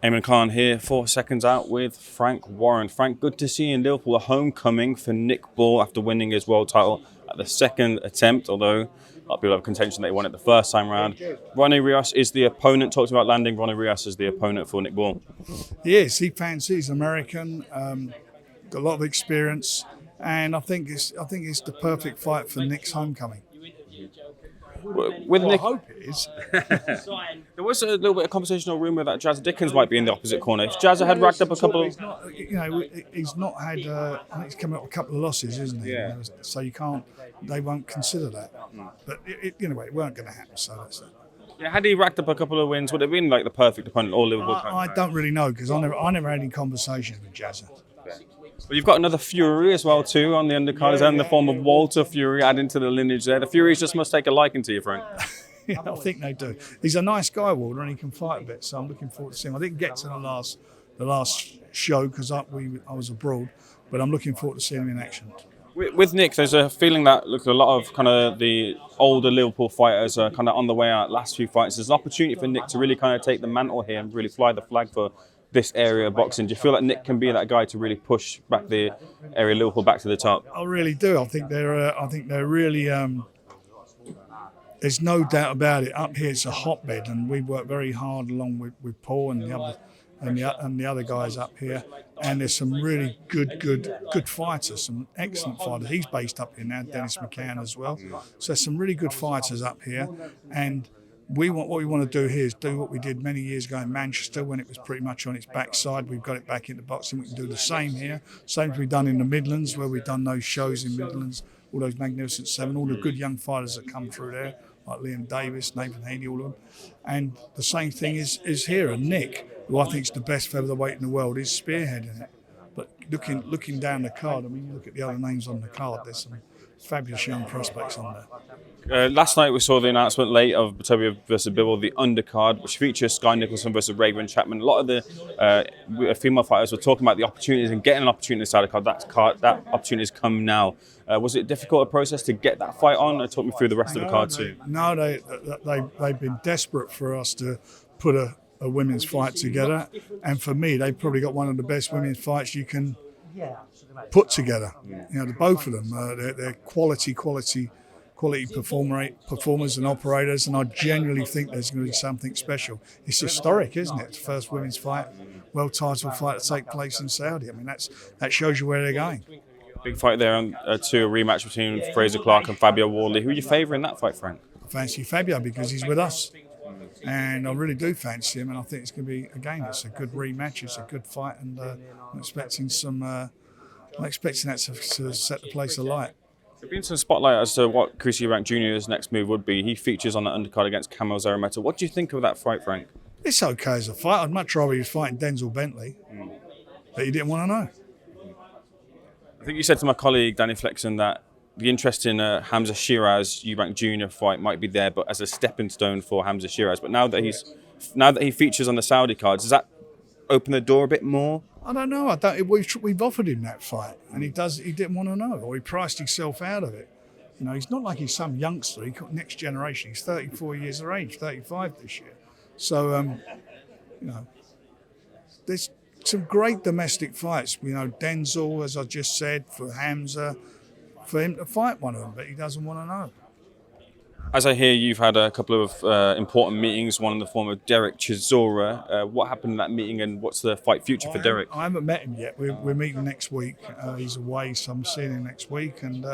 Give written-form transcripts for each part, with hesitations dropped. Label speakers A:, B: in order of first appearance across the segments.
A: Eamon Khan here for Seconds Out with Frank Warren. Frank, good to see you in Liverpool. A homecoming for Nick Ball after winning his world title at the second attempt, although a lot of people have contention that he won it the first time round. Ronnie Rios is the opponent. Talked about landing Ronnie Rios as the opponent for Nick Ball.
B: Yes, he fancies American, got a lot of experience, and I think it's the perfect fight for Nick's homecoming.
A: With Nick,
B: I hope it is.
A: There was a little bit of conversational rumour that Jazza Dickens might be in the opposite corner. If Jazza had racked up a couple of...
B: He's not had, I think he's coming up with a couple of losses, isn't he?
A: Yeah.
B: So they won't consider that. But it weren't going to happen, so that's it.
A: Yeah, had he racked up a couple of wins, would it have been like the perfect opponent or Liverpool?
B: I don't really know, because I never had any conversations with Jazza.
A: But you've got another Fury as well too on the undercard, in the form of Walter Fury, adding to the lineage there. The Furies just must take a liking to you, Frank.
B: Yeah, I think they do. He's a nice guy, Walter, and he can fight a bit, so I'm looking forward to seeing him. I didn't get to the last show because I was abroad, but I'm looking forward to seeing him in action.
A: With Nick, there's a feeling that a lot of kind of the older Liverpool fighters are kind of on the way out. Last few fights, there's an opportunity for Nick to really kind of take the mantle here and really fly the flag for this area of boxing. Do you feel like Nick can be that guy to really push back the area of Liverpool back to the top?
B: I really do. I think they're really. There's no doubt about it. Up here, it's a hotbed, and we work very hard along with Paul and the other guys up here. And there's some really good fighters, some excellent fighters. He's based up here now, Dennis McCann as well. So there's some really good fighters up here, and what we want to do here is do what we did many years ago in Manchester when it was pretty much on its backside. We've got it back into boxing. We can do the same here. Same as we've done in the Midlands, where we've done those shows in Midlands, all those Magnificent Seven, all the good young fighters that come through there, like Liam Davis, Nathan Haney, all of them. And the same thing is here. And Nick, who I think is the best featherweight in the world, is spearheading it. But looking down the card, I mean, you look at the other names on the card, there's some fabulous young prospects on there.
A: Last night we saw the announcement late of Batobia versus Bibble, the undercard, which features Sky Nicholson versus Raven Chapman. A lot of the female fighters were talking about the opportunities and getting an opportunity inside the card. That opportunity has come now. Was it a difficult process to get that fight on? Talk me through the rest of the card too.
B: No, they've been desperate for us to put a women's fight together, and for me, they've probably got one of the best women's fights you can put together. You know, both of them, they're quality performers and operators, and I genuinely think there's going to be something special. It's historic, isn't it? It's the first women's fight, world title fight to take place in Saudi. I mean, that shows you where they're going. Big
A: fight there on a rematch between Fraser Clark and Fabio Wardley. Who are you favouring that fight, Frank?
B: I fancy Fabio because he's with us, and I really do fancy him. And I think it's going to be, again, it's a good rematch. It's a good fight, and I'm expecting that to set the place alight.
A: There's been some spotlight as to what Chris Eubank Jr.'s next move would be. He features on the undercard against Kamel Zarameta. What do you think of that fight, Frank?
B: It's okay as a fight. I'd much rather he was fighting Denzel Bentley, but he didn't want to know.
A: I think you said to my colleague Danny Flexen that the interest in Hamza Shiraz Eubank Jr. fight might be there, but as a stepping stone for Hamza Shiraz. But now that he features on the Saudi cards, does that open the door a bit more?
B: I don't know. We've offered him that fight, and he didn't want to know, or he priced himself out of it. You know, he's not like he's some youngster. He's next generation. He's 34 years of age, 35 this year. So, you know, there's some great domestic fights. You know, Denzel, as I just said, for Hamza, for him to fight one of them, but he doesn't want to know.
A: As I hear, you've had a couple of important meetings, one in the form of Dereck Chisora. What happened in that meeting, and what's the fight future for Dereck?
B: I haven't met him yet. We're meeting next week. He's away, so I'm seeing him next week, and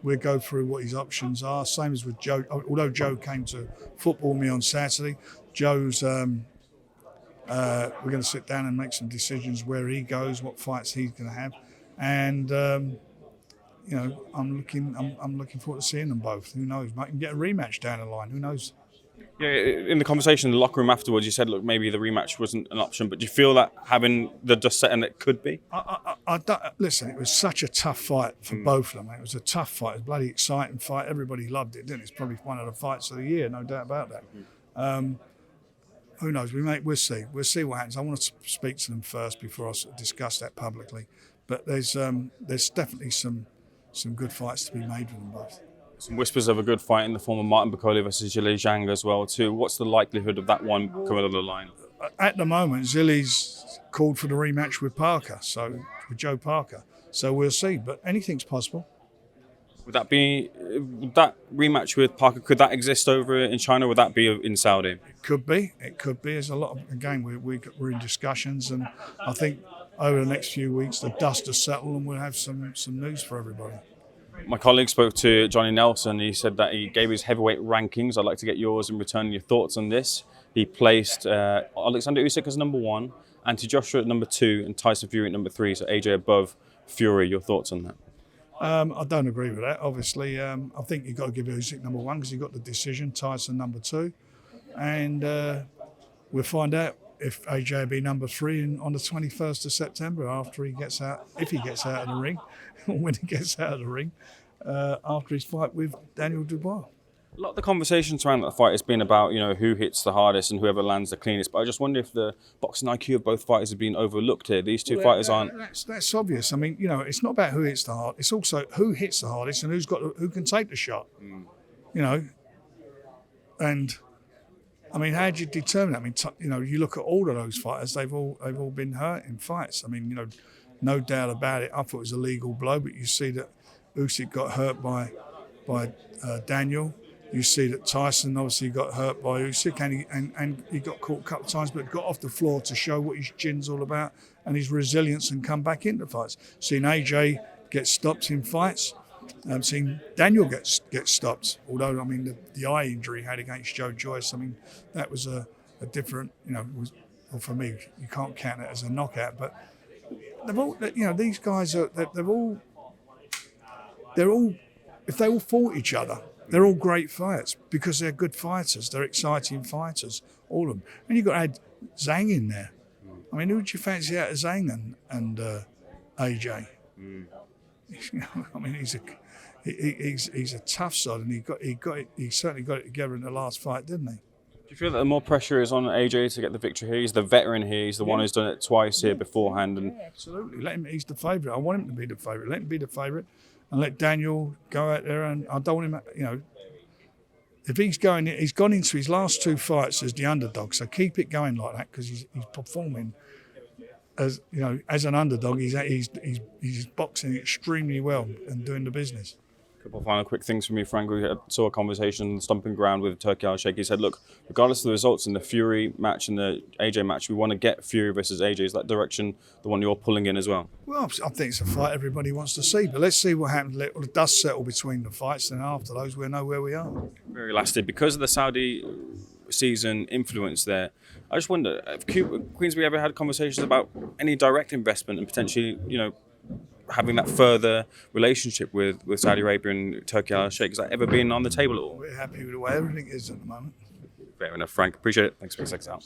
B: we'll go through what his options are. Same as with Joe. Although Joe came to football me on Saturday, Joe's. We're going to sit down and make some decisions where he goes, what fights he's going to have, and. You know, I'm looking forward to seeing them both. Who knows? Might even get a rematch down the line. Who knows?
A: Yeah, in the conversation in the locker room afterwards, you said, look, maybe the rematch wasn't an option, but do you feel that having the dust setting it could be?
B: I don't, listen, it was such a tough fight for both of them. It was a tough fight. It was a bloody exciting fight. Everybody loved it, didn't it? It's probably one of the fights of the year, no doubt about that. Who knows? We'll see. We'll see what happens. I want to speak to them first before I discuss that publicly. But there's definitely some good fights to be made with them both.
A: Some whispers of a good fight in the form of Martin Bakole versus Zhilei Zhang as well too. What's the likelihood of that one coming on the line?
B: at the moment, Zilly's called for the rematch with Joe Parker. So we'll see. But anything's possible.
A: Would that rematch with Parker? Could that exist over in China? Would that be in Saudi?
B: It could be. There's a lot of, again, we're in discussions, and I think over the next few weeks the dust will settle and we'll have some news for everybody.
A: My colleague spoke to Johnny Nelson. He said that he gave his heavyweight rankings. I'd like to get yours in return, your thoughts on this. He placed Alexander Usyk as number 1, Anthony Joshua at number 2, and Tyson Fury at number 3. So AJ above Fury. Your thoughts on that?
B: I don't agree with that. Obviously, I think you've got to give Usyk number 1 because he got the decision. Tyson number 2, and we'll find out if AJ will be number 3 on the 21st of September after he gets out, if he gets out of the ring, or when he gets out of the ring, after his fight with Daniel Dubois.
A: A lot of the conversations around that fight has been about, who hits the hardest and whoever lands the cleanest. But I just wonder if the boxing IQ of both fighters have been overlooked here. These two fighters aren't.
B: That's obvious. I mean, it's not about who hits the hardest. It's also who hits the hardest and who can take the shot. And I mean, how do you determine that? I mean, you look at all of those fighters. They've all been hurt in fights. I mean, no doubt about it. I thought it was a legal blow, but you see that Usyk got hurt by Daniel. You see that Tyson obviously got hurt by Usyk, and he got caught a couple of times, but got off the floor to show what his chin's all about and his resilience and come back into fights. Seen AJ get stopped in fights. I've seen Daniel get stopped. Although, I mean, the eye injury he had against Joe Joyce, I mean, that was a different, well, for me, you can't count it as a knockout. But they've all, these guys are, they're all, if they all fought each other, they're all great fights because they're good fighters. They're exciting fighters, all of them. And you've got to add Zhang in there. I mean, who would you fancy out of Zhang and AJ? I mean, he's a tough sod, and he certainly got it together in the last fight, didn't he?
A: Do you feel that the more pressure is on AJ to get the victory here? He's the veteran here. He's the one who's done it twice here beforehand. And
B: absolutely. He's the favourite. I want him to be the favourite. Let him be the favourite. And let Daniel go out there, and I don't want him, if he's gone into his last 2 fights as the underdog, so keep it going like that because he's performing as an underdog. He's boxing extremely well and doing the business.
A: A couple of final quick things from me, Frank. We saw a conversation on the Stomping Ground with Turki Al-Sheikh. He said, look, regardless of the results in the Fury match and the AJ match, we want to get Fury versus AJ. Is that direction the one you're pulling in as well?
B: Well, I think it's a fight everybody wants to see, but let's see what happens. Let the dust settle between the fights, and after those, we'll know where we are.
A: Very lastly, because of the Saudi season influence there, I just wonder, have Queensberry ever had conversations about any direct investment and potentially, having that further relationship with Saudi Arabia and Turki Al-Sheikh? Has that ever been on the table at all?
B: We're happy with the way everything is at the moment.
A: Fair enough, Frank. Appreciate it. Thanks for SecondsOut.